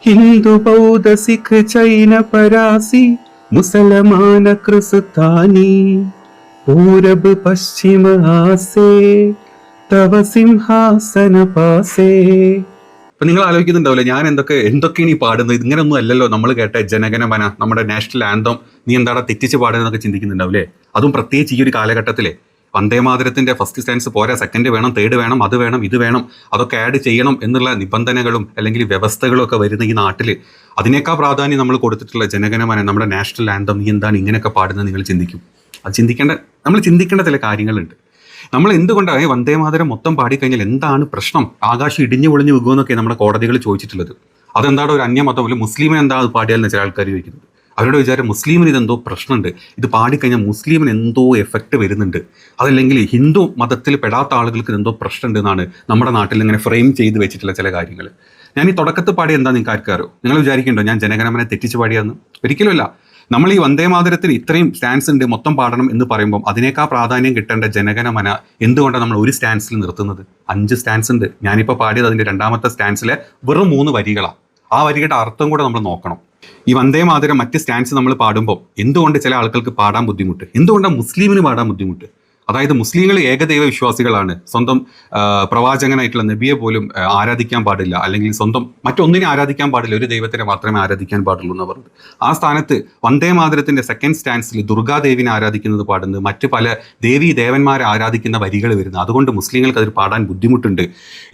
हिंदू बौद्ध सिख जैन परासी मुसलमान क्रिस्तानी पूरब पश्चिम आसे तव സിംഹാസന പാസേ. അപ്പൊ നിങ്ങൾ ആലോചിക്കുന്നുണ്ടാവില്ലേ, ഞാൻ എന്തൊക്കെയാണ് ഈ പാടുന്നത്? ഇങ്ങനെയൊന്നും അല്ലല്ലോ നമ്മൾ കേട്ട ജനഗണമന, നമ്മുടെ നാഷണൽ ആന്തം, നീ എന്താടാ തെറ്റിച്ച് പാടുന്നതൊക്കെ ചിന്തിക്കുന്നുണ്ടാവില്ലേ? അതും പ്രത്യേകിച്ച് ഈ ഒരു കാലഘട്ടത്തിലെ വന്ദേമാതരത്തിന്റെ ഫസ്റ്റ് സ്റ്റാൻസ് പോരാ, സെക്കൻഡ് വേണം, തേർഡ് വേണം, അത് വേണം, ഇത് വേണം, അതൊക്കെ ആഡ് ചെയ്യണം എന്നുള്ള നിബന്ധനകളും അല്ലെങ്കിൽ വ്യവസ്ഥകളും ഒക്കെ വരുന്ന ഈ നാട്ടിൽ അതിനേക്കാൾ പ്രാധാന്യം നമ്മൾ കൊടുത്തിട്ടുള്ള ജനഗണമന, നമ്മുടെ നാഷണൽ ആന്തം, നീ എന്താണ് ഇങ്ങനെയൊക്കെ പാടുന്നത് നിങ്ങൾ ചിന്തിക്കും. അത് നമ്മൾ ചിന്തിക്കേണ്ട ചില കാര്യങ്ങളുണ്ട്. നമ്മൾ എന്തുകൊണ്ടാണ് വന്ദേമാതരം മൊത്തം പാടിക്കഴിഞ്ഞാൽ എന്താണ് പ്രശ്നം, ആകാശം ഇടിഞ്ഞു പൊളിഞ്ഞു വീകുമെന്നൊക്കെ നമ്മുടെ കോടതികൾ ചോദിച്ചിട്ടുള്ളത്. അതെന്താണ് ഒരു അന്യമതം, ഒരു മുസ്ലിമിന് എന്താ അത് പാടിയാലെന്ന് ചില ആൾക്കാർ ചോദിക്കുന്നത്. അവരുടെ വിചാരം മുസ്ലിമിന് ഇതെന്തോ പ്രശ്നമുണ്ട്, ഇത് പാടിക്കഴിഞ്ഞാൽ മുസ്ലിമിന് എന്തോ എഫക്റ്റ് വരുന്നുണ്ട്, അതല്ലെങ്കിൽ ഹിന്ദു മതത്തിൽ പെടാത്ത ആളുകൾക്ക് എന്തോ പ്രശ്നമുണ്ട് എന്നാണ് നമ്മുടെ നാട്ടിൽ ഇങ്ങനെ ഫ്രെയിം ചെയ്ത് വെച്ചിട്ടുള്ള ചില കാര്യങ്ങൾ. ഞാൻ ഈ തുടക്കത്തിൽ പാടിയ എന്താ നിങ്ങൾക്ക് ആർക്കാരോ? നിങ്ങൾ വിചാരിക്കണ്ടോ ഞാൻ ജനഗണമനെ തെറ്റിച്ച് പാടിയാന്ന്? ഒരിക്കലുമല്ല. നമ്മൾ ഈ വന്ദേമാതരത്തിന് ഇത്രയും സ്റ്റാൻസ് ഉണ്ട്, മൊത്തം പാടണം എന്ന് പറയുമ്പോൾ അതിനേക്കാൾ പ്രാധാന്യം കിട്ടേണ്ട ജനഗണമന എന്തുകൊണ്ടാണ് നമ്മൾ ഒരു സ്റ്റാൻസിൽ നിർത്തുന്നത്? 5 സ്റ്റാൻസ് ഉണ്ട്. ഞാനിപ്പോൾ പാടിയത് അതിൻ്റെ 2ാമത്തെ സ്റ്റാൻസിലെ വെറും 3 വരികളാണ്. ആ വരികളുടെ അർത്ഥം കൂടെ നമ്മൾ നോക്കണം. ഈ വന്ദേമാതരം മറ്റ് സ്റ്റാൻസ് നമ്മൾ പാടുമ്പോൾ എന്തുകൊണ്ട് ചില ആൾക്കാർക്ക് പാടാൻ ബുദ്ധിമുട്ട്, എന്തുകൊണ്ടാണ് മുസ്ലിമിന് പാടാൻ ബുദ്ധിമുട്ട്? അതായത് മുസ്ലിങ്ങൾ ഏകദൈവ വിശ്വാസികളാണ്, സ്വന്തം പ്രവാചകനായിട്ടുള്ള നബിയെ പോലും ആരാധിക്കാൻ പാടില്ല, അല്ലെങ്കിൽ സ്വന്തം മറ്റൊന്നിനെ ആരാധിക്കാൻ പാടില്ല, ഒരു ദൈവത്തിനെ മാത്രമേ ആരാധിക്കാൻ പാടുള്ളൂ എന്ന് പറഞ്ഞത്. ആ സ്ഥാനത്ത് വന്ദേമാതരത്തിന്റെ സെക്കൻഡ് സ്റ്റാൻസിൽ ദുർഗാദേവിനെ ആരാധിക്കുന്നത് പാടുന്നത്, മറ്റ് പല ദേവീ ദേവന്മാരെ ആരാധിക്കുന്ന വരികൾ വരുന്നത്, അതുകൊണ്ട് മുസ്ലിങ്ങൾക്ക് അതിൽ പാടാൻ ബുദ്ധിമുട്ടുണ്ട്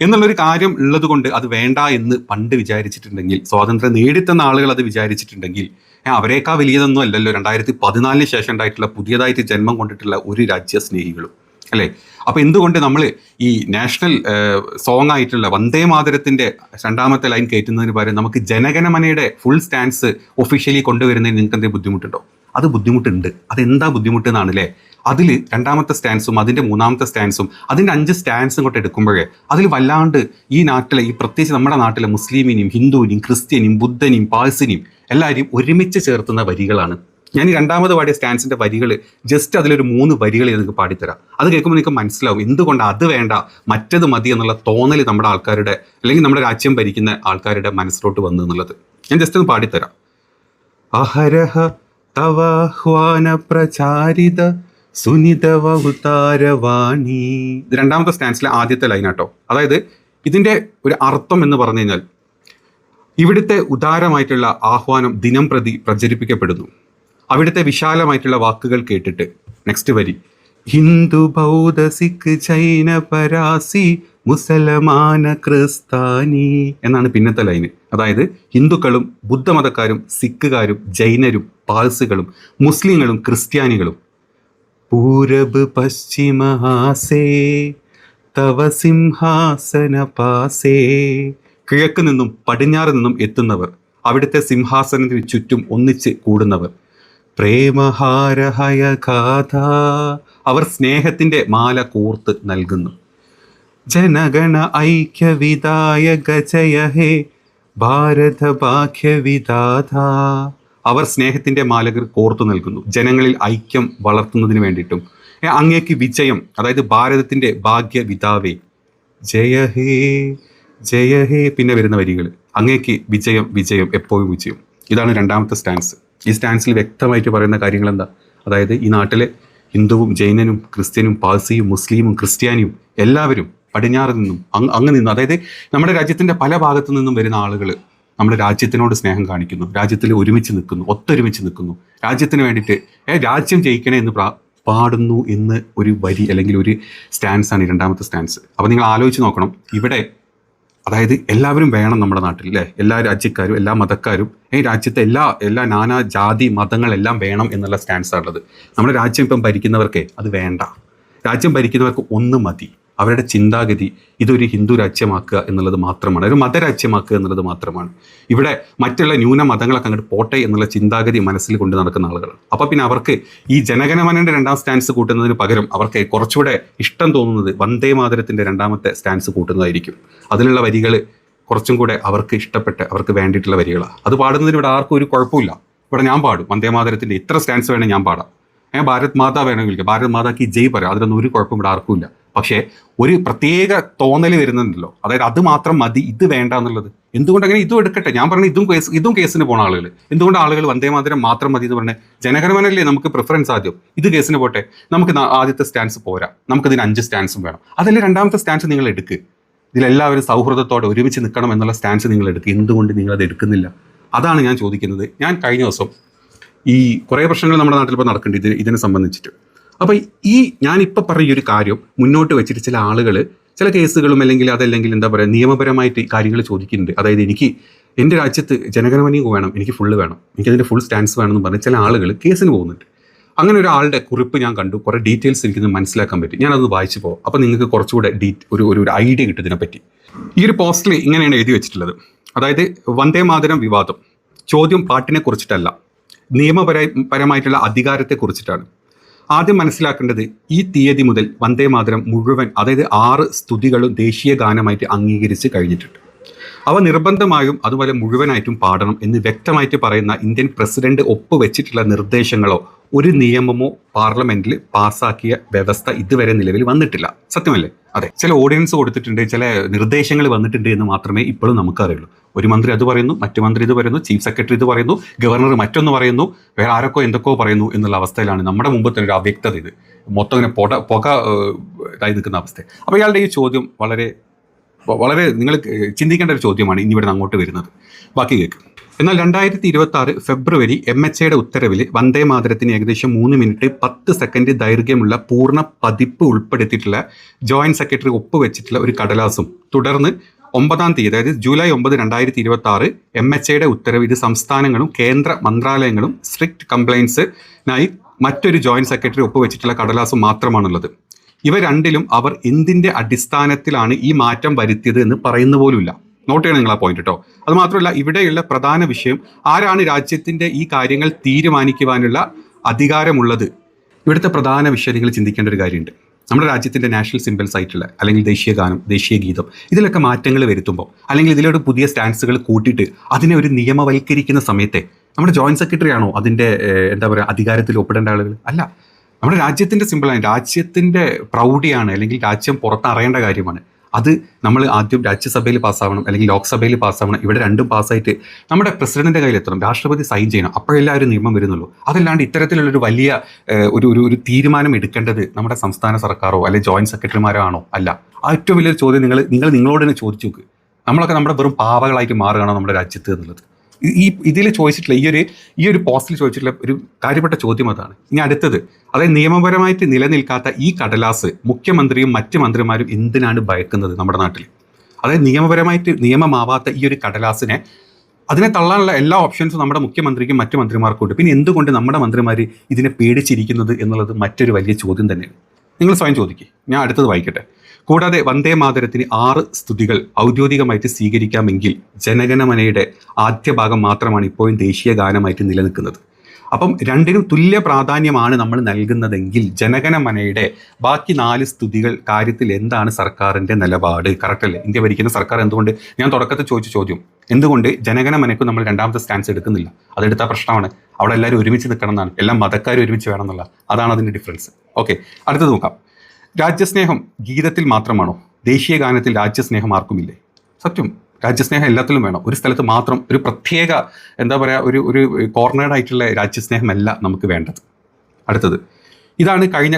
എന്നുള്ളൊരു കാര്യം ഉള്ളത് കൊണ്ട് അത് വേണ്ട എന്ന് പണ്ട് വിചാരിച്ചിട്ടുണ്ടെങ്കിൽ, സ്വാതന്ത്ര്യം നേടിത്തന്ന ആളുകൾ അത് വിചാരിച്ചിട്ടുണ്ടെങ്കിൽ, അവരേക്കാൾ വലിയതൊന്നും അല്ലല്ലോ 2014 ശേഷം ഉണ്ടായിട്ടുള്ള പുതിയതായിട്ട് ജന്മം കൊണ്ടിട്ടുള്ള ഒരു രാജ്യസ്നേഹികളും, അല്ലേ? അപ്പോൾ എന്തുകൊണ്ട് നമ്മൾ ഈ നാഷണൽ സോങ് ആയിട്ടുള്ള വന്ദേമാതരത്തിൻ്റെ 2ാമത്തെ ലൈൻ കയറ്റുന്നതിന് പകരം നമുക്ക് ജനഗണമനയുടെ ഫുൾ സ്റ്റാൻസ് ഒഫീഷ്യലി കൊണ്ടുവരുന്നതിന് നിങ്ങൾക്ക് എന്തെങ്കിലും ബുദ്ധിമുട്ടുണ്ടോ? അത് ബുദ്ധിമുട്ടുണ്ട്. അതെന്താ ബുദ്ധിമുട്ട് എന്നാണ് അല്ലേ? അതിൽ 2ാമത്തെ സ്റ്റാൻസും അതിൻ്റെ 3ാമത്തെ സ്റ്റാൻസും അതിൻ്റെ 5 സ്റ്റാൻസും കൊണ്ട് എടുക്കുമ്പോഴേ അതിൽ വല്ലാണ്ട് ഈ നാട്ടിലെ, ഈ പ്രത്യേകിച്ച് നമ്മുടെ നാട്ടിലെ മുസ്ലിമിനെയും ഹിന്ദുവിനെയും ക്രിസ്ത്യനെയും ബുദ്ധനെയും പാഴ്സിനെയും എല്ലാവരെയും ഒരുമിച്ച് ചേർത്തുന്ന വരികളാണ്. ഞാൻ ഈ 2ാമത് പാടിയ സ്റ്റാൻസിൻ്റെ വരികൾ ജസ്റ്റ് അതിലൊരു 3 വരികൾ നിങ്ങൾക്ക് പാടിത്തരാം. അത് കേൾക്കുമ്പോൾ നിങ്ങൾക്ക് മനസ്സിലാവും എന്തുകൊണ്ട് അത് വേണ്ട, മറ്റത് മതി എന്നുള്ള തോന്നൽ നമ്മുടെ ആൾക്കാരുടെ, അല്ലെങ്കിൽ നമ്മുടെ രാജ്യം ഭരിക്കുന്ന ആൾക്കാരുടെ മനസ്സിലോട്ട് വന്നു എന്നുള്ളത്. ഞാൻ ജസ്റ്റ് ഒന്ന് പാടിത്തരാം. അഹരഹ തവാഹ്വാന പ്രചാരിത സുനിതവതാരവാണി. ഇത് 2ാമത്തെ സ്റ്റാൻസിലെ ആദ്യത്തെ ലൈനാട്ടോ. അതായത് ഇതിൻ്റെ ഒരു അർത്ഥം എന്ന് പറഞ്ഞു കഴിഞ്ഞാൽ, ഇവിടുത്തെ ഉദാരമായിട്ടുള്ള ആഹ്വാനം ദിനം പ്രതി പ്രചരിപ്പിക്കപ്പെടുന്നു. അവിടുത്തെ വിശാലമായിട്ടുള്ള വാക്കുകൾ കേട്ടിട്ട് നെക്സ്റ്റ് വരി, ഹിന്ദു ബൗദ്ധ സിഖ് ജൈന പരാസി മുസൽമാന ക്രിസ്താനി എന്നാണ് പിന്നത്തെ ലൈന്. അതായത് ഹിന്ദുക്കളും ബുദ്ധമതക്കാരും സിഖുകാരും ജൈനരും പാഴ്സികളും മുസ്ലിങ്ങളും ക്രിസ്ത്യാനികളും പൂരബ് പശ്ചിമ ആസേ തവ സിംഹാസന പാസേ, കിഴക്ക് നിന്നും പടിഞ്ഞാറ് നിന്നും എത്തുന്നവർ, അവിടുത്തെ സിംഹാസനത്തിന് ചുറ്റും ഒന്നിച്ച് കൂടുന്നവർ, പ്രേമഹാരഹയ ഗാഥ, അവർ സ്നേഹത്തിൻ്റെ മാല കോർത്ത് നൽകുന്നു, ജനഗണ ഐക്യവിദായക ജയ ഹേ ഭാരത ഭാഗ്യവിദാത, അവർ സ്നേഹത്തിൻ്റെ മാലകൾ കോർത്തു നൽകുന്നു, ജനങ്ങളിൽ ഐക്യം വളർത്തുന്നതിന് വേണ്ടിയിട്ടും. അങ്ങേക്ക് വിജയം, അതായത് ഭാരതത്തിൻ്റെ ഭാഗ്യവിതാവേ ജയ ഹേ ജയ ഹേ. പിന്നെ വരുന്ന വരികൾ, അങ്ങേക്ക് വിജയം വിജയം എപ്പോഴും വിജയം. ഇതാണ് 2ാമത്തെ സ്റ്റാൻസ്. ഈ സ്റ്റാൻസിൽ വ്യക്തമായിട്ട് പറയുന്ന കാര്യങ്ങൾ എന്താ? അതായത് ഈ നാട്ടിലെ ഹിന്ദുവും ജൈനനും ക്രിസ്ത്യനും പാഴ്സിയും മുസ്ലിമും ക്രിസ്ത്യാനിയും എല്ലാവരും പടിഞ്ഞാറ് നിന്നും അങ്ങ് നിന്നും, അതായത് നമ്മുടെ രാജ്യത്തിൻ്റെ പല ഭാഗത്തു നിന്നും വരുന്ന ആളുകൾ നമ്മുടെ രാജ്യത്തിനോട് സ്നേഹം കാണിക്കുന്നു, രാജ്യത്തിൽ ഒരുമിച്ച് നിൽക്കുന്നു, ഒത്തൊരുമിച്ച് നിൽക്കുന്നു, രാജ്യത്തിന് വേണ്ടിയിട്ട് രാജ്യം ജയിക്കണേ എന്ന് പാടുന്നു എന്ന് ഒരു വരി അല്ലെങ്കിൽ ഒരു സ്റ്റാൻസാണ് ഈ 2ാമത്തെ സ്റ്റാൻസ്. അപ്പോൾ നിങ്ങൾ ആലോചിച്ച് നോക്കണം, ഇവിടെ അതായത് എല്ലാവരും വേണം നമ്മുടെ നാട്ടിൽ, അല്ലേ? എല്ലാ രാജ്യക്കാരും എല്ലാ മതക്കാരും രാജ്യത്തെ എല്ലാ നാനാ ജാതി മതങ്ങളെല്ലാം വേണം എന്നുള്ള സ്റ്റാൻസാണ് ഉള്ളത്. നമ്മുടെ രാജ്യം ഇപ്പം ഭരിക്കുന്നവർക്ക് അത് വേണ്ട. രാജ്യം ഭരിക്കുന്നവർക്ക് ഒന്ന് മതി. അവരുടെ ചിന്താഗതി ഇതൊരു ഹിന്ദു രാജ്യമാക്കുക എന്നുള്ളത് മാത്രമാണ്, ഒരു മതരാജ്യമാക്കുക എന്നുള്ളത് മാത്രമാണ്. ഇവിടെ മറ്റുള്ള ന്യൂനമതങ്ങളൊക്കെ അങ്ങോട്ട് പോട്ടെ എന്നുള്ള ചിന്താഗതി മനസ്സിൽ കൊണ്ട് നടക്കുന്ന ആളുകളാണ്. അപ്പോൾ പിന്നെ അവർക്ക് ഈ ജനഗണമനയുടെ 2ാം സ്റ്റാൻസ് കൂട്ടുന്നതിന് പകരം അവർക്ക് കുറച്ചുകൂടെ ഇഷ്ടം തോന്നുന്നത് വന്ദേമാതരത്തിൻ്റെ 2ാമത്തെ സ്റ്റാൻസ് കൂട്ടുന്നതായിരിക്കും. അതിലുള്ള വരികൾ കുറച്ചും കൂടെ അവർക്ക് ഇഷ്ടപ്പെട്ട് അവർക്ക് വേണ്ടിയിട്ടുള്ള വരികളാണ്. അത് പാടുന്നതിന് ഇവിടെ ആർക്കും ഒരു കുഴപ്പമില്ല. ഇവിടെ ഞാൻ പാടും വന്ദേമാതരത്തിൻ്റെ ഇത്ര സ്റ്റാൻസ് വേണമെങ്കിൽ ഞാൻ പാടാം. ഭാരത് മാതാ വേണമെങ്കിൽ വിളിക്കാം, ഭാരത് മാതാക്ക് ജയ് പറയാം, അതിലൊന്നും ഒരു കുഴപ്പം ഇവിടെ ആർക്കും ഇല്ല. പക്ഷേ ഒരു പ്രത്യേക തോന്നൽ വരുന്നുണ്ടല്ലോ, അതായത് അത് മാത്രം മതി, ഇത് വേണ്ട എന്നുള്ളത്. എന്തുകൊണ്ട് അങ്ങനെ ഇതും എടുക്കട്ടെ? ഞാൻ പറഞ്ഞു ഇതും കേസിന് പോണ ആളുകൾ. എന്തുകൊണ്ട് ആളുകൾ വന്ദേമാതരം മാത്രം മതി എന്ന് പറഞ്ഞാൽ ജനഗണമനല്ലേ നമുക്ക് പ്രിഫറൻസ് ആദ്യം, ഇത് കേസിന് പോട്ടെ, നമുക്ക് ആദ്യത്തെ സ്റ്റാൻസ് പോരാ, നമുക്കിതിന് 5 സ്റ്റാൻസും വേണം. അതല്ലേ രണ്ടാമത്തെ സ്റ്റാൻസ് നിങ്ങൾ എടുക്കുക. ഇതിലെല്ലാവരും സൗഹൃദത്തോടെ ഒരുമിച്ച് നിൽക്കണം എന്നുള്ള സ്റ്റാൻസ് നിങ്ങൾ എടുക്കുക. എന്തുകൊണ്ട് നിങ്ങളത് എടുക്കുന്നില്ല? അതാണ് ഞാൻ ചോദിക്കുന്നത്. ഞാൻ കഴിഞ്ഞ ദിവസം ഈ കുറേ പ്രശ്നങ്ങൾ നമ്മുടെ നാട്ടിൽ ഇപ്പോൾ നടക്കുന്നുണ്ട് ഇതിനെ സംബന്ധിച്ചിട്ട്. അപ്പോൾ ഞാനിപ്പോൾ പറഞ്ഞ ഒരു കാര്യം മുന്നോട്ട് വെച്ചിട്ട് ചില ആളുകൾ ചില കേസുകളും അതല്ലെങ്കിൽ എന്താ പറയുക നിയമപരമായിട്ട് കാര്യങ്ങൾ ചോദിക്കുന്നുണ്ട്. അതായത് എൻ്റെ രാജ്യത്ത് ജനഗണമനയും വേണം, എനിക്ക് ഫുള്ള് വേണം, എനിക്കതിൻ്റെ ഫുൾ സ്റ്റാൻസ് വേണമെന്ന് പറഞ്ഞ് ചില ആളുകൾ കേസിന് പോകുന്നുണ്ട്. അങ്ങനെ ഒരാളുടെ കുറിപ്പ് ഞാൻ കണ്ടു, കുറേ ഡീറ്റെയിൽസ് എനിക്കിത് മനസ്സിലാക്കാൻ പറ്റി. ഞാനത് വായിച്ചു പോകും. അപ്പോൾ നിങ്ങൾക്ക് കുറച്ചുകൂടെ ഒരു ഐഡിയ കിട്ടും ഇതിനെപ്പറ്റി. ഈ ഒരു പോസ്റ്റിൽ ഇങ്ങനെയാണ് എഴുതി വെച്ചിട്ടുള്ളത്. അതായത് വന്ദേമാതരം വിവാദം ചോദ്യം പാട്ടിനെ കുറിച്ചിട്ടല്ല, നിയമപരമായിട്ടുള്ള അധികാരത്തെ കുറിച്ചിട്ടാണ്. ആദ്യം മനസ്സിലാക്കേണ്ടത് ഈ തീയതി മുതൽ വന്ദേമാതരം മുഴുവൻ, അതായത് 6 സ്തുതികളും ദേശീയ ഗാനമായിട്ട് അംഗീകരിച്ച് കഴിഞ്ഞിട്ടുണ്ട്. അവ നിർബന്ധമായും അതുപോലെ മുഴുവനായിട്ടും പാടണം എന്ന് വ്യക്തമായിട്ട് പറയുന്ന ഇന്ത്യൻ പ്രസിഡന്റ് ഒപ്പുവെച്ചിട്ടുള്ള നിർദ്ദേശങ്ങളോ ഒരു നിയമമോ പാർലമെന്റിൽ പാസ്സാക്കിയ വ്യവസ്ഥ ഇതുവരെ നിലവിൽ വന്നിട്ടില്ല. സത്യമല്ലേ? അതെ, ചില ഓർഡിനൻസ് കൊടുത്തിട്ടുണ്ട്, ചില നിർദ്ദേശങ്ങൾ വന്നിട്ടുണ്ട് എന്ന് മാത്രമേ ഇപ്പോഴും നമുക്കറിയുള്ളൂ. ഒരു മന്ത്രി അത് പറയുന്നു, മറ്റു മന്ത്രി ഇത് പറയുന്നു, ചീഫ് സെക്രട്ടറി ഇത് പറയുന്നു, ഗവർണർ മറ്റൊന്ന് പറയുന്നു, വേറെ ആരൊക്കെ എന്തൊക്കെയോ പറയുന്നു എന്നുള്ള അവസ്ഥയിലാണ് നമ്മുടെ മുമ്പ് തന്നെ ഒരു അവ്യക്തത. ഇത് മൊത്തം ഇങ്ങനെ പുക ഇതായി നിൽക്കുന്ന അവസ്ഥ. അപ്പോൾ ഇയാളുടെ ഈ ചോദ്യം വളരെ നിങ്ങൾ ചിന്തിക്കേണ്ട ഒരു ചോദ്യമാണ് ഇനി ഇവിടെ അങ്ങോട്ട് വരുന്നത്. ബാക്കി കേൾക്കും. എന്നാൽ 2026 ഫെബ്രുവരി MHAയുടെ ഉത്തരവിൽ വന്ദേമാതരത്തിന് ഏകദേശം 3 മിനിറ്റ് 10 സെക്കൻഡ് ദൈർഘ്യമുള്ള പൂർണ്ണ പതിപ്പ് ഉൾപ്പെടുത്തിയിട്ടുള്ള ജോയിന്റ് സെക്രട്ടറി ഒപ്പുവെച്ചിട്ടുള്ള ഒരു കടലാസും തുടർന്ന് 9-ാം തീയതി, അതായത് ജൂലൈ 9, 2026 MHAയുടെ ഉത്തരവ് ഇത് സംസ്ഥാനങ്ങളും കേന്ദ്ര മന്ത്രാലയങ്ങളും സ്ട്രിക്റ്റ് കംപ്ലൈൻസിനായി മറ്റൊരു ജോയിന്റ് സെക്രട്ടറി ഒപ്പുവെച്ചിട്ടുള്ള കടലാസും മാത്രമാണുള്ളത്. ഇവ രണ്ടിലും അവർ എന്തിൻ്റെ അടിസ്ഥാനത്തിലാണ് ഈ മാറ്റം വരുത്തിയത് എന്ന് പറയുന്ന പോലുമില്ല. നോട്ട് ചെയ്യണം നിങ്ങൾ ആ പോയിന്റ് കേട്ടോ. അത് മാത്രമല്ല, ഇവിടെയുള്ള പ്രധാന വിഷയം ആരാണ് രാജ്യത്തിൻ്റെ ഈ കാര്യങ്ങൾ തീരുമാനിക്കുവാനുള്ള അധികാരമുള്ളത്. ഇവിടുത്തെ പ്രധാന വിഷയം നിങ്ങൾ ചിന്തിക്കേണ്ട ഒരു കാര്യമുണ്ട്. നമ്മുടെ രാജ്യത്തിൻ്റെ നാഷണൽ സിംബൽസ് ആയിട്ടുള്ള അല്ലെങ്കിൽ ദേശീയ ഗാനം, ദേശീയ ഗീതം, ഇതിലൊക്കെ മാറ്റങ്ങൾ വരുത്തുമ്പോൾ അല്ലെങ്കിൽ ഇതിലൊരു പുതിയ സ്റ്റാൻസുകൾ കൂട്ടിയിട്ട് അതിനെ ഒരു നിയമവൽക്കരിക്കുന്ന സമയത്തെ നമ്മുടെ ജോയിന്റ് സെക്രട്ടറി ആണോ അതിൻ്റെ എന്താ പറയുക അധികാരത്തിൽ ഒപ്പിടേണ്ട ആളുകൾ? അല്ല, നമ്മുടെ രാജ്യത്തിൻ്റെ സിമ്പിളാണ്, രാജ്യത്തിൻ്റെ പ്രൗഢിയാണ്, അല്ലെങ്കിൽ രാജ്യം പുറത്തറിയേണ്ട കാര്യമാണ്. അത് നമ്മൾ ആദ്യം രാജ്യസഭയിൽ പാസ്സാവണം, അല്ലെങ്കിൽ ലോക്സഭയിൽ പാസ്സാവണം. ഇവിടെ രണ്ടും പാസ്സായിട്ട് നമ്മുടെ പ്രസിഡന്റിന്റെ കയ്യിലെത്തണം, രാഷ്ട്രപതി സൈൻ ചെയ്യണം, അപ്പോഴെല്ലാം ഒരു നിയമം വരുന്നുള്ളൂ. അതല്ലാണ്ട് ഇത്തരത്തിലുള്ളൊരു വലിയ ഒരു തീരുമാനം എടുക്കേണ്ടത് നമ്മുടെ സംസ്ഥാന സർക്കാരോ അല്ലെങ്കിൽ ജോയിന്റ് സെക്രട്ടറിമാരോ ആണോ? അല്ല. ഏറ്റവും വലിയൊരു ചോദ്യം നിങ്ങളോട് തന്നെ ചോദിച്ചു നോക്ക്. നമ്മളൊക്കെ നമ്മുടെ വെറും പാവകളായിട്ട് മാറുകയാണോ നമ്മുടെ രാജ്യത്ത് എന്നുള്ളത്? ഇതിൽ ചോദിച്ചിട്ടുള്ള ഈ ഒരു പോസ്റ്റിൽ ചോദിച്ചിട്ടുള്ള ഒരു കാര്യപ്പെട്ട ചോദ്യം അതാണ്. ഇനി അടുത്തത്, അതായത് നിയമപരമായിട്ട് നിലനിൽക്കാത്ത ഈ കടലാസ് മുഖ്യമന്ത്രിയും മറ്റ് മന്ത്രിമാരും എന്തിനാണ് ഭയക്കുന്നത് നമ്മുടെ നാട്ടിൽ? അതായത് നിയമമാവാത്ത ഈ ഒരു കടലാസിനെ അതിനെ തള്ളാനുള്ള എല്ലാ ഓപ്ഷൻസും നമ്മുടെ മുഖ്യമന്ത്രിക്കും മറ്റു മന്ത്രിമാർക്കും ഉണ്ട്. പിന്നെ എന്തുകൊണ്ട് നമ്മുടെ മന്ത്രിമാർ ഇതിനെ പേടിച്ചിരിക്കുന്നത് എന്നുള്ളത് മറ്റൊരു വലിയ ചോദ്യം തന്നെയാണ്. നിങ്ങൾ സ്വയം ചോദിക്കുക. ഞാൻ അടുത്തത് വായിക്കട്ടെ. കൂടാതെ വന്ദേമാതരത്തിന് 6 സ്തുതികൾ ഔദ്യോഗികമായിട്ട് സ്വീകരിക്കാമെങ്കിൽ ജനഗണമനയുടെ ആദ്യ ഭാഗം മാത്രമാണ് ഇപ്പോഴും ദേശീയ ഗാനമായിട്ട് നിലനിൽക്കുന്നത്. അപ്പം രണ്ടിനും തുല്യ പ്രാധാന്യമാണ് നമ്മൾ നൽകുന്നതെങ്കിൽ ജനഗണമനയുടെ ബാക്കി 4 സ്തുതികൾ കാര്യത്തിൽ എന്താണ് സർക്കാരിൻ്റെ നിലപാട്? കറക്റ്റ് അല്ലേ? ഇന്ത്യ ഭരിക്കുന്ന സർക്കാർ എന്തുകൊണ്ട്, ഞാൻ തുടക്കത്തിൽ ചോദിച്ച ചോദ്യം, എന്തുകൊണ്ട് ജനഗണമനയ്ക്ക് നമ്മൾ രണ്ടാമത്തെ സ്റ്റാൻസ് എടുക്കുന്നില്ല? അതെടുത്ത പ്രശ്നമാണ്. അവിടെ എല്ലാവരും ഒരുമിച്ച് നിൽക്കണം എന്നാണ്, എല്ലാ മതക്കാരും ഒരുമിച്ച് വേണം എന്നുള്ള, അതാണ് അതിൻ്റെ ഡിഫറൻസ്. ഓക്കെ, അടുത്തത് നോക്കാം. രാജ്യസ്നേഹം ഗീതത്തിൽ മാത്രമാണോ? ദേശീയ ഗാനത്തിൽ രാജ്യസ്നേഹം ആർക്കുമില്ലേ? സത്യം, രാജ്യസ്നേഹം എല്ലാത്തിലും വേണം. ഒരു സ്ഥലത്ത് മാത്രം ഒരു പ്രത്യേക എന്താ പറയുക ഒരു കോർണേഡ് ആയിട്ടുള്ള രാജ്യസ്നേഹമല്ല നമുക്ക് വേണ്ടത്. അടുത്തത് ഇതാണ് കഴിഞ്ഞ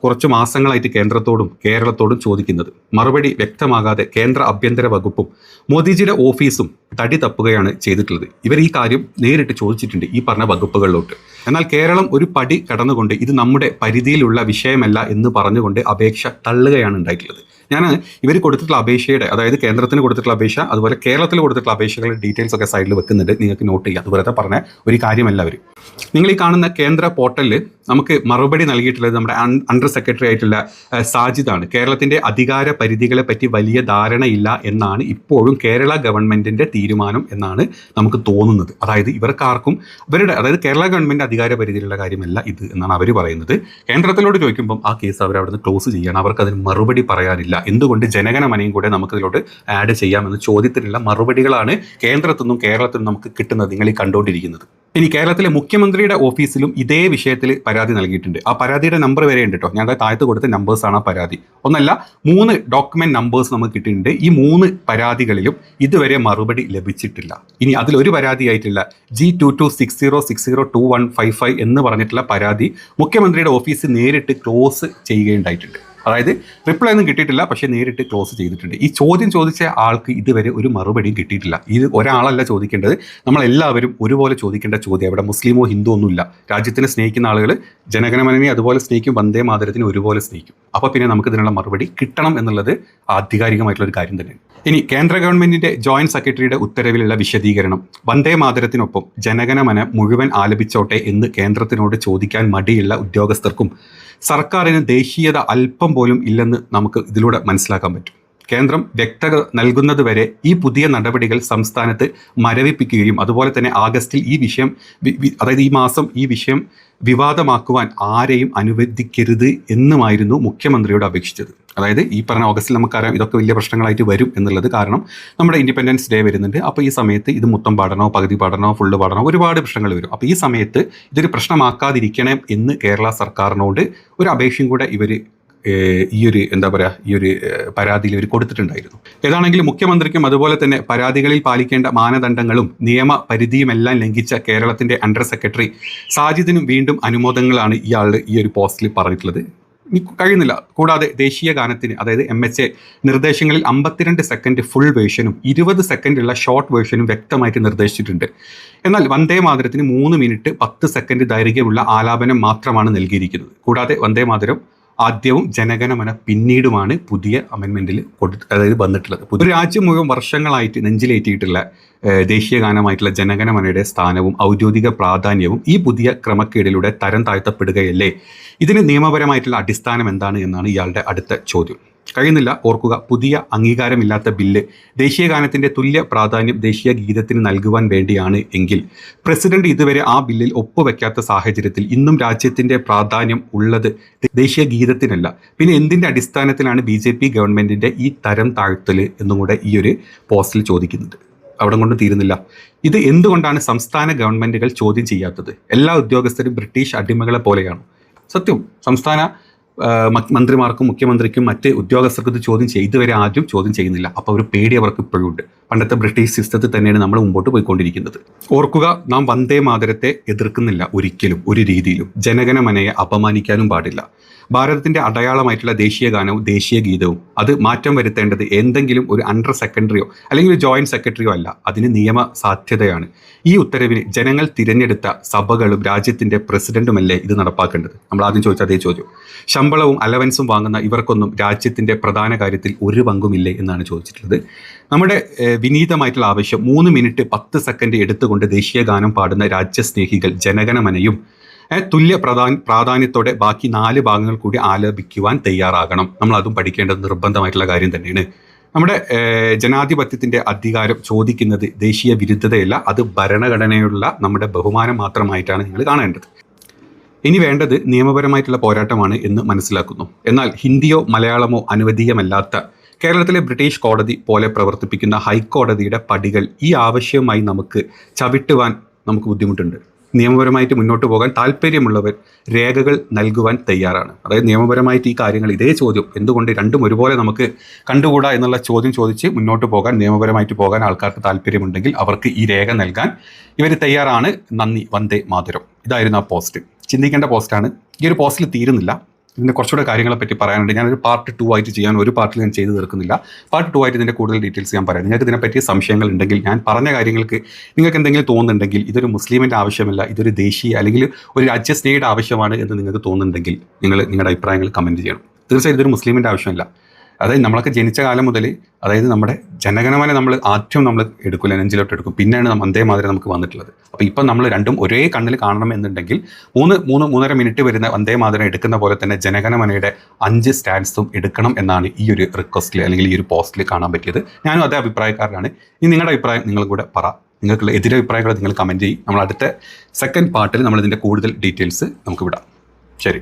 കുറച്ച് മാസങ്ങളായിട്ട് കേന്ദ്രത്തോടും കേരളത്തോടും ചോദിക്കുന്നത്. മറുപടി വ്യക്തമാകാതെ കേന്ദ്ര ആഭ്യന്തര വകുപ്പും മോദിജിയുടെ ഓഫീസും തടി തപ്പുകയാണ് ചെയ്തിട്ടുള്ളത്. ഇവർ ഈ കാര്യം നേരിട്ട് ചോദിച്ചിട്ടുണ്ട് ഈ പറഞ്ഞ വകുപ്പുകളിലോട്ട്. എന്നാൽ കേരളം ഒരു പടി കടന്നുകൊണ്ട് ഇത് നമ്മുടെ പരിധിയിലുള്ള വിഷയമല്ല എന്ന് പറഞ്ഞുകൊണ്ട് അപേക്ഷ തള്ളുകയാണ് ഉണ്ടായിട്ടുള്ളത്. ഞാൻ ഇവർ കൊടുത്തിട്ടുള്ള അപേക്ഷയുടെ, അതായത് കേന്ദ്രത്തിന് കൊടുത്തിട്ടുള്ള അപേക്ഷ, അതുപോലെ കേരളത്തിൽ കൊടുത്തിട്ടുള്ള അപേക്ഷകളുടെ ഡീറ്റെയിൽസ് ഒക്കെ സൈഡിൽ വെക്കുന്നുണ്ട്, നിങ്ങൾക്ക് നോട്ട് ചെയ്യുക. അതുപോലെ പറഞ്ഞ ഒരു കാര്യമല്ല അവർ. നിങ്ങൾ ഈ കാണുന്ന കേന്ദ്ര പോർട്ടലിൽ നമുക്ക് മറുപടി നൽകിയിട്ടുള്ളത് നമ്മുടെ അണ്ടർ സെക്രട്ടറി ആയിട്ടുള്ള സാജിദാണ്. കേരളത്തിൻ്റെ അധികാര പരിധികളെ പറ്റി വലിയ ധാരണയില്ല എന്നാണ് ഇപ്പോഴും കേരള ഗവൺമെൻറ്റിൻ്റെ തീരുമാനം എന്നാണ് നമുക്ക് തോന്നുന്നത്. അതായത് ഇവർക്കാർക്കും അതായത് കേരള ഗവൺമെൻറ് അധികാര പരിധിയിലുള്ള കാര്യമല്ല ഇത് എന്നാണ് അവർ പറയുന്നത്. കേന്ദ്രത്തിലോട് ചോദിക്കുമ്പം ആ കേസ് അവർ അവിടെ നിന്ന് ക്ലോസ് ചെയ്യണം, അവർക്ക് അതിന് മറുപടി പറയാനില്ല എന്തുകൊണ്ട് ജനഗണമനയും കൂടെ നമുക്ക് ഇതിലോട്ട് ആഡ് ചെയ്യാമെന്ന ചോദ്യത്തിനുള്ള മറുപടികളാണ് കേന്ദ്രത്തിൽ നിന്നും കേരളത്തിൽ നിന്നും നമുക്ക് കിട്ടുന്നത്, നിങ്ങൾ ഈ കണ്ടുകൊണ്ടിരിക്കുന്നത്. ഇനി കേരളത്തിലെ മുഖ്യമന്ത്രിയുടെ ഓഫീസിലും ഇതേ വിഷയത്തിൽ പരാതി നൽകിയിട്ടുണ്ട്. ആ പരാതിയുടെ നമ്പർ വരെ ഉണ്ട് കേട്ടോ. ഞാൻ താഴത്ത് കൊടുത്ത നമ്പേഴ്സാണ് ആ പരാതി. ഒന്നല്ല, 3 ഡോക്യുമെന്റ് നമ്പേഴ്സ് നമുക്ക് കിട്ടിയിട്ടുണ്ട്. ഈ 3 പരാതികളിലും ഇതുവരെ മറുപടി ലഭിച്ചിട്ടില്ല. ഇനി അതിലൊരു പരാതിയായിട്ടുള്ള G2260602155 എന്ന് പറഞ്ഞിട്ടുള്ള പരാതി മുഖ്യമന്ത്രിയുടെ ഓഫീസ് നേരിട്ട് ക്ലോസ് ചെയ്യുകയുണ്ടായിട്ടുണ്ട്. അതായത് റിപ്ലൈ ഒന്നും കിട്ടിയിട്ടില്ല, പക്ഷേ നേരിട്ട് ക്ലോസ് ചെയ്തിട്ടുണ്ട്. ഈ ചോദ്യം ചോദിച്ച ആൾക്ക് ഇതുവരെ ഒരു മറുപടിയും കിട്ടിയിട്ടില്ല. ഇത് ഒരാളല്ല ചോദിക്കേണ്ടത്, നമ്മളെല്ലാവരും ഒരുപോലെ ചോദിക്കേണ്ട ചോദ്യം. ഇവിടെ മുസ്ലിമോ ഹിന്ദു ഒന്നുമില്ല. രാജ്യത്തിനെ സ്നേഹിക്കുന്ന ആളുകൾ ജനഗണമനയെ അതുപോലെ സ്നേഹിക്കും, വന്ദേ മാതരത്തിനെ ഒരുപോലെ സ്നേഹിക്കും. അപ്പോൾ പിന്നെ നമുക്ക് ഇതിനുള്ള മറുപടി കിട്ടണം എന്നുള്ളത് ആധികാരികമായിട്ടുള്ള ഒരു കാര്യം തന്നെയാണ്. ഇനി കേന്ദ്ര ഗവൺമെന്റിന്റെ ജോയിന്റ് സെക്രട്ടറിയുടെ ഉത്തരവിലുള്ള വിശദീകരണം, വന്ദേ മാതരത്തിനൊപ്പം ജനഗണമന മുഴുവൻ ആലപിച്ചോട്ടെ എന്ന് കേന്ദ്രത്തിനോട് ചോദിക്കാൻ മടിയുള്ള ഉദ്യോഗസ്ഥർക്കും സർക്കാരിന് ദേശീയത അല്പം പോലും ഇല്ലെന്ന് നമുക്ക് ഇതിലൂടെ മനസ്സിലാക്കാൻ പറ്റും. കേന്ദ്രം വ്യക്തത നൽകുന്നത് വരെ ഈ പുതിയ നടപടികൾ സംസ്ഥാനത്ത് മരവിപ്പിക്കുകയും അതുപോലെ തന്നെ ആഗസ്റ്റിൽ ഈ വിഷയം അതായത് ഈ മാസം ഈ വിഷയം വിവാദമാക്കുവാൻ ആരെയും അനുവദിക്കരുത് എന്നുമായിരുന്നു മുഖ്യമന്ത്രിയോട് അപേക്ഷിച്ചത്. അതായത് ഈ പറഞ്ഞ ഓഗസ്റ്റിൽ നമുക്കറിയാം ഇതൊക്കെ വലിയ പ്രശ്നങ്ങളായിട്ട് വരും എന്നുള്ളത്. കാരണം നമ്മുടെ ഇൻഡിപെൻഡൻസ് ഡേ വരുന്നുണ്ട്. അപ്പോൾ ഈ സമയത്ത് ഇത് മൊത്തം പഠനമോ പകുതി പഠനമോ ഫുള്ള് പഠനമോ ഒരുപാട് പ്രശ്നങ്ങൾ വരും. അപ്പോൾ ഈ സമയത്ത് ഇതൊരു പ്രശ്നമാക്കാതിരിക്കണം എന്ന് കേരള സർക്കാരിനോട് ഒരു അപേക്ഷയും കൂടെ ഇവർ ഈ ഒരു പരാതിയിൽ ഇവർ കൊടുത്തിട്ടുണ്ടായിരുന്നു. ഏതാണെങ്കിലും മുഖ്യമന്ത്രിക്കും അതുപോലെ തന്നെ പരാതികളിൽ പാലിക്കേണ്ട മാനദണ്ഡങ്ങളും നിയമപരിധിയുമെല്ലാം ലംഘിച്ച കേരളത്തിന്റെ അണ്ടർ സെക്രട്ടറി സാജിദിനും വീണ്ടും അനുമോദനങ്ങളാണ് ഇയാളുടെ ഈ ഒരു പോസ്റ്റിൽ പറഞ്ഞിട്ടുള്ളത്. കഴിയുന്നില്ല. കൂടാതെ ദേശീയ ഗാനത്തിന് അതായത് MHA നിർദ്ദേശങ്ങളിൽ 52 സെക്കൻഡ് ഫുൾ വേർഷനും 20 സെക്കൻഡുള്ള ഷോർട്ട് വേർഷനും വ്യക്തമായിട്ട് നിർദ്ദേശിച്ചിട്ടുണ്ട്. എന്നാൽ വന്ദേ മാതരത്തിന് 3 മിനിറ്റ് 10 സെക്കൻഡ് ദൈർഘ്യമുള്ള ആലാപനം മാത്രമാണ് നൽകിയിരിക്കുന്നത്. കൂടാതെ വന്ദേ മാതരം ആദ്യവും ജനഗണമന പിന്നീടുമാണ് പുതിയ അമെൻമെന്റിൽ അതായത് വന്നിട്ടുള്ളത്. ഒരു രാജ്യം മുഴുവൻ വർഷങ്ങളായിട്ട് നെഞ്ചിലേറ്റിയിട്ടുള്ള ദേശീയ ഗാനമായിട്ടുള്ള ജനഗണമനയുടെ സ്ഥാനവും ഔദ്യോഗിക പ്രാധാന്യവും ഈ പുതിയ ക്രമക്കേടിലൂടെ തരം താഴ്ത്തപ്പെടുകയല്ലേ? ഇതിന് നിയമപരമായിട്ടുള്ള അടിസ്ഥാനം എന്താണ് എന്നാണ് ഇയാളുടെ അടുത്ത ചോദ്യം. കഴിയുന്നില്ല. ഓർക്കുക, പുതിയ അംഗീകാരമില്ലാത്ത ബില്ല് ദേശീയ ഗാനത്തിന്റെ തുല്യ പ്രാധാന്യം ദേശീയ ഗീതത്തിന് നൽകുവാൻ വേണ്ടിയാണ് എങ്കിൽ പ്രസിഡന്റ് ഇതുവരെ ആ ബില്ലിൽ ഒപ്പുവെക്കാത്ത സാഹചര്യത്തിൽ ഇന്നും രാജ്യത്തിന്റെ പ്രാധാന്യം ഉള്ളത് ദേശീയ ഗീതത്തിനല്ല. പിന്നെ എന്തിന്റെ അടിസ്ഥാനത്തിലാണ് BJP ഗവൺമെന്റിന്റെ ഈ തരം താഴ്ത്തല് എന്നും കൂടെ ഈ ഒരു പോസ്റ്റിൽ ചോദിക്കുന്നുണ്ട്. അവിടെ കൊണ്ട് തീരുന്നില്ല. ഇത് എന്തുകൊണ്ടാണ് സംസ്ഥാന ഗവൺമെന്റുകൾ ചോദ്യം ചെയ്യാത്തത്? എല്ലാ ഉദ്യോഗസ്ഥരും ബ്രിട്ടീഷ് അടിമകളെ പോലെയാണ്. സത്യം, സംസ്ഥാന മന്ത്രിമാർക്കും മുഖ്യമന്ത്രിക്കും മറ്റ് ഉദ്യോഗസ്ഥർക്കും ഇത് ചോദ്യം ഇതുവരെ ആരും ചോദ്യം ചെയ്യുന്നില്ല. അപ്പോൾ ഒരു പേടി അവർക്ക് ഇപ്പോഴും ഉണ്ട്. പണ്ടത്തെ ബ്രിട്ടീഷ് സിസ്റ്റത്തിൽ തന്നെയാണ് നമ്മൾ മുമ്പോട്ട് പോയിക്കൊണ്ടിരിക്കുന്നത്. ഓർക്കുക, നാം വന്ദേ മാതരത്തെ എതിർക്കുന്നില്ല ഒരിക്കലും, ഒരു രീതിയിലും. ജനഗണമനയെ അപമാനിക്കാനും പാടില്ല. ഭാരതത്തിന്റെ അടയാളമായിട്ടുള്ള ദേശീയ ഗാനവും ദേശീയ ഗീതവും അത് മാറ്റം വരുത്തേണ്ടത് എന്തെങ്കിലും ഒരു അണ്ടർ സെക്കൻഡറിയോ അല്ലെങ്കിൽ ഒരു ജോയിന്റ് സെക്രട്ടറിയോ അല്ല, അതിന് നിയമ സാധ്യതയാണ്. ഈ ഉത്തരവിന് ജനങ്ങൾ തിരഞ്ഞെടുത്ത സഭകളും രാജ്യത്തിന്റെ പ്രസിഡന്റുമല്ലേ ഇത് നടപ്പാക്കേണ്ടത്? നമ്മൾ ആദ്യം ചോദിച്ച അതേ ചോദ്യം. ശമ്പളവും അലവൻസും വാങ്ങുന്ന ഇവർക്കൊന്നും രാജ്യത്തിന്റെ പ്രധാന കാര്യത്തിൽ ഒരു പങ്കുമില്ലേ എന്നാണ് ചോദിച്ചിട്ടുള്ളത്. നമ്മുടെ വിനീതമായിട്ടുള്ള ആവശ്യം 3 മിനിറ്റ് 10 സെക്കൻഡ് എടുത്തുകൊണ്ട് ദേശീയ ഗാനം പാടുന്ന രാജ്യസ്നേഹികൾ ജനഗണമനയും തുല്യ പ്രാധാന്യത്തോടെ ബാക്കി 4 ഭാഗങ്ങൾ കൂടി ആലപിക്കുവാൻ തയ്യാറാകണം. നമ്മൾ അതും പഠിക്കേണ്ടത് നിർബന്ധമായിട്ടുള്ള കാര്യം തന്നെയാണ്. നമ്മുടെ ജനാധിപത്യത്തിന്റെ അധികാരം ചോദിക്കുന്നത് ദേശീയ വിരുദ്ധതയല്ല, അത് ഭരണഘടനയുള്ള നമ്മുടെ ബഹുമാനം മാത്രമായിട്ടാണ് നിങ്ങൾ കാണേണ്ടത്. ഇനി വേണ്ടത് നിയമപരമായിട്ടുള്ള പോരാട്ടമാണ് എന്ന് മനസ്സിലാക്കുന്നു. എന്നാൽ ഹിന്ദിയോ മലയാളമോ അനുവദീയമല്ലാത്ത കേരളത്തിലെ ബ്രിട്ടീഷ് കോടതി പോലെ പ്രവർത്തിപ്പിക്കുന്ന ഹൈക്കോടതിയുടെ പടികൾ ഈ ആവശ്യവുമായി ചവിട്ടുവാൻ നമുക്ക് ബുദ്ധിമുട്ടുണ്ട്. നിയമപരമായിട്ട് മുന്നോട്ട് പോകാൻ താല്പര്യമുള്ളവർ രേഖകൾ നൽകുവാൻ തയ്യാറാണ്. അതായത് നിയമപരമായിട്ട് ഈ കാര്യങ്ങൾ ഇതേ ചോദ്യം എന്തുകൊണ്ട് രണ്ടും ഒരുപോലെ നമുക്ക് കണ്ടുകൂടാ എന്നുള്ള ചോദ്യം ചോദിച്ച് മുന്നോട്ട് പോകാൻ, നിയമപരമായിട്ട് പോകാൻ ആൾക്കാർക്ക് താല്പര്യമുണ്ടെങ്കിൽ അവർക്ക് ഈ രേഖ നൽകാൻ ഇവർ തയ്യാറാണ്. നന്ദി, വന്ദേ മാതരം. ഇതായിരുന്നു ആ പോസ്റ്റ്. ചിന്തിക്കേണ്ട പോസ്റ്റാണ്. ഈ ഒരു പോസ്റ്റിൽ തീരുന്നില്ല. ഇതിൻ്റെ കുറച്ചുകൂടെ കാര്യങ്ങളെപ്പറ്റി പറയാനുണ്ട്. ഞാനൊരു പാർട്ട് 2 ആയിട്ട് ചെയ്യാൻ ഒരു പാർട്ടിൽ ഞാൻ ചെയ്തു തീർക്കുന്നില്ല. പാർട്ട് 2 ആയിട്ട് ഇതിൻ്റെ കൂടുതൽ ഡീറ്റെയിൽസ് ഞാൻ പറയാം. നിങ്ങൾക്ക് ഇതിനെപ്പറ്റി സംശയങ്ങൾ ഉണ്ടെങ്കിൽ, ഞാൻ പറഞ്ഞ കാര്യങ്ങൾക്ക് നിങ്ങൾക്ക് എന്തെങ്കിലും തോന്നുന്നുണ്ടെങ്കിൽ, ഇതൊരു മുസ്ലിമിൻ്റെ ആവശ്യമല്ല, ഇതൊരു ദേശീയ അല്ലെങ്കിൽ ഒരു രാജ്യസ്നേഹിയുടെ ആവശ്യമാണ് എന്ന് നിങ്ങൾക്ക് തോന്നുന്നുണ്ടെങ്കിൽ നിങ്ങളുടെ അഭിപ്രായങ്ങൾ കമൻറ്റ് ചെയ്യണം. തീർച്ചയായും ഇതൊരു മുസ്ലിമിൻ്റെ ആവശ്യമല്ല. അതായത് നമ്മളൊക്കെ ജനിച്ച കാലം മുതൽ, അതായത് നമ്മുടെ ജനഗണമന നമ്മൾ എടുക്കില്ല, നെഞ്ചിലോട്ട് എടുക്കും. പിന്നെയാണ് വന്ദേ മാതരം നമുക്ക് വന്നിട്ടുള്ളത്. അപ്പോൾ ഇപ്പം നമ്മൾ രണ്ടും ഒരേ കണ്ണിൽ കാണണം എന്നുണ്ടെങ്കിൽ 3.5 മിനിറ്റ് വരുന്ന വന്ദേ മാതരം എടുക്കുന്ന പോലെ തന്നെ ജനഗണമനയുടെ 5 സ്റ്റാൻഡ്സും എടുക്കണം എന്നാണ് ഈ ഒരു റിക്വസ്റ്റിൽ അല്ലെങ്കിൽ ഈ ഒരു പോസ്റ്റിൽ കാണാൻ പറ്റിയത്. ഞാനും അതേ അഭിപ്രായക്കാരനാണ്. ഇനി നിങ്ങളുടെ അഭിപ്രായം നിങ്ങൾ കൂടെ പറ. നിങ്ങൾക്കുള്ള എതിരഭിപ്രായങ്ങൾ നിങ്ങൾ കമൻറ്റ് ചെയ്യും. നമ്മൾ അടുത്ത സെക്കൻഡ് പാർട്ടിൽ നമ്മളിതിൻ്റെ കൂടുതൽ ഡീറ്റെയിൽസ് നമുക്ക് വിടാം. ശരി.